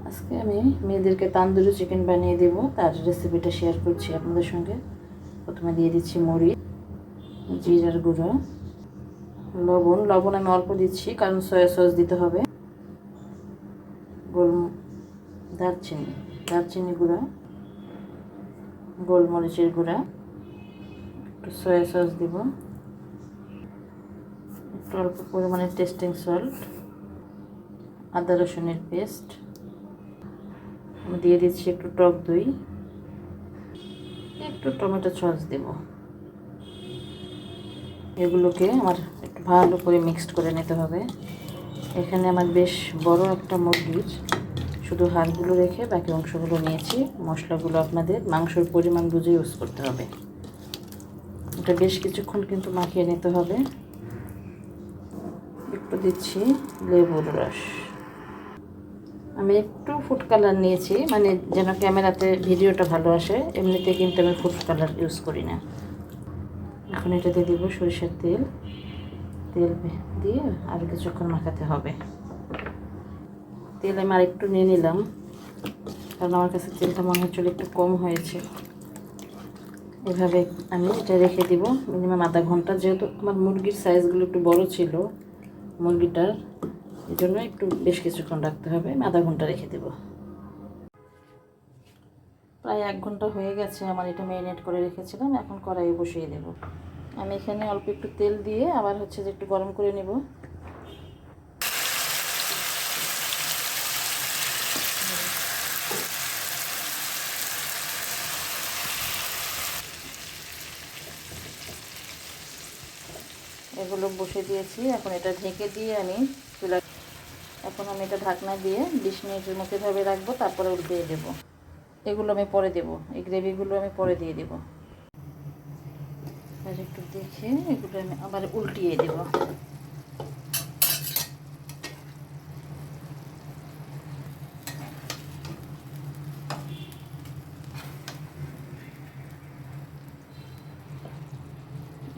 আজকে আমি মেয়েদেরকে তান্দুরি চিকেন বানিয়ে দেব, তার রেসিপিটা শেয়ার করছি আপনাদের সঙ্গে। প্রথমে দিয়ে দিচ্ছি মরিচ, জিরার গুঁড়ো, লবণ আমি অল্প দিচ্ছি কারণ সয়া সস দিতে হবে, দারচিনি গুঁড়া, গোলমরিচের গুঁড়া, একটু সয়া সস দিব, একটু অল্প পরিমাণে টেস্টিং সল্ট, আদা রসুনের পেস্ট, আমি দিয়ে দিচ্ছি একটু টক দই, একটু টমেটো সস দেব। এগুলোকে আমার একটু ভালো করে মিক্সড করে নিতে হবে। এখানে আমার বেশ বড় একটা মুরগির শুধু হাড়গুলো রেখে বাকি অংশগুলো নিয়েছি। মশলাগুলো আপনাদের মাংসের পরিমাণ বুঝে ইউজ করতে হবে। এটা বেশ কিছুক্ষণ কিন্তু মাখিয়ে নিতে হবে। একটু দিচ্ছি লেবুর রস, আমি একটু ফুড কালার নিয়েছি, মানে যেন ক্যামেরাতে ভিডিওটা ভালো আসে। এমনিতে কিন্তু আমি ফুড কালার ইউজ করি না। এখন এটাতে দিব সরিষার তেল দিয়ে আর কিছুক্ষণ মাখাতে হবে। তেল আমি আর একটু নিয়ে নিলাম কারণ আমার কাছে তেলটা মনে হচ্ছিল একটু কম হয়েছে। এভাবে আমি এটা রেখে দিব মিনিমাম আধা ঘন্টা, যেহেতু আমার মুরগির সাইজগুলো একটু বড় ছিল মুরগিটার, এই জন্য একটু বেশ কিছুক্ষণ রাখতে হবে। আমি আধা ঘন্টা রেখে দেব। প্রায় 1 ঘন্টা হয়ে গেছে আমার এটা ম্যারিনেট করে রেখেছিলাম। এখন কড়াইয়ে বসিয়ে দেব। আমি এখানে অল্প একটু তেল দিয়ে আবার হচ্ছে যে একটু গরম করে নেব। এগুলো বসে দিয়েছি, এখন এটা ঢেকে দিয়ে এখন আমি এটা ঢাকনা দিয়ে 20 মিনিটের মতো এভাবে রাখবো, তারপরে উল্টিয়ে দেবো। এগুলো আমি পরে দেবো, এই গ্রেভিগুলো আমি পরে দিয়ে দেবো। আর একটু দেখে এগুলো আমি আবার উল্টিয়ে দেবো।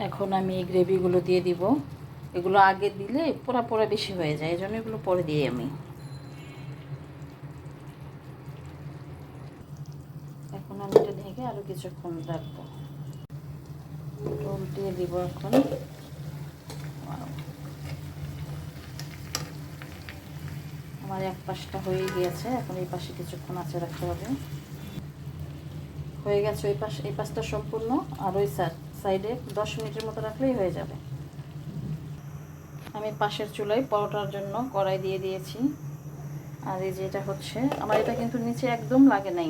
এখন আমি এই গ্রেভিগুলো দিয়ে দিব। এগুলো আগে দিলে পোড়া পোড়া বেশি হয়ে যায়, এই জন্য এগুলো পরে দিই আমি। এখন আমি এটা ঢেকে আরও কিছুক্ষণ রাখবো। উল্টিয়ে দিব এখন। আমার এক পাশটা হয়ে গিয়েছে, এখন এই পাশে কিছুক্ষণ আঁচে রাখতে হবে। হয়ে গেছে এই পাশটা সম্পূর্ণ, আর ওই সাইডে 10 মিনিটের মতো রাখলেই হয়ে যাবে। আমি পাশের চুলায় পরোটার জন্য কড়াই দিয়ে দিয়েছি। আর এই যে এটা হচ্ছে আমার, এটা কিন্তু নিচে একদম লাগে নাই,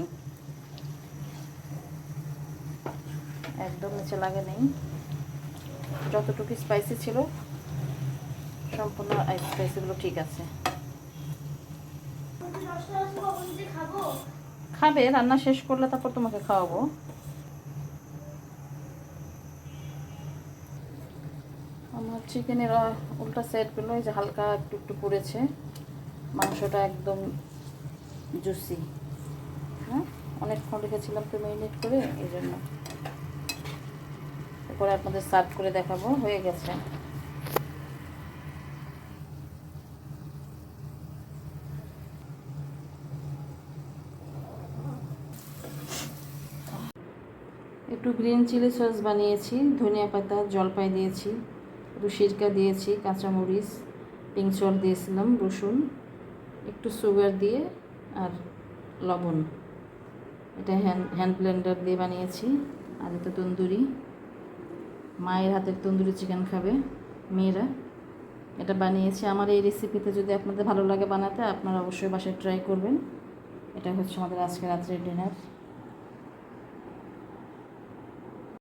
একদম নিচে লাগে নেই। যতটুকু স্পাইসি ছিল সম্পূর্ণ স্পাইসিগুলো ঠিক আছে। খাবে, রান্না শেষ করলে তারপর তোমাকে খাওয়াবো। আমার চিকেনের উল্টা সাইডগুলো এই যে হালকা একটু একটু পুড়েছে, মাংসটা একদম জুসি। হ্যাঁ, অনেকক্ষণ রেখেছিলাম তো ম্যারিনেট করে, এই জন্য। এরপরে আপনাদের সার্ভ করে দেখাবো। হয়ে গেছে। একটু গ্রিন চিলি সস বানিয়েছি, ধনিয়া পাতা, জলপাই দিয়েছি, একটু সিরকা দিয়েছি, কাঁচামরিচ, পিঙ্ক সল্ট দিয়েছিলাম, রসুন, একটু সুগার দিয়ে আর লবণ। এটা হ্যান্ড ব্লেন্ডার দিয়ে বানিয়েছি। আর এটা তন্দুরি, মায়ের হাতের তন্দুরি চিকেন খাবে মেয়েরা, এটা বানিয়েছি। আমার এই রেসিপিতে যদি আপনাদের ভালো লাগে বানাতে, আপনারা অবশ্যই বাসায় ট্রাই করবেন। এটা হচ্ছে আমাদের আজকে রাত্রের ডিনার।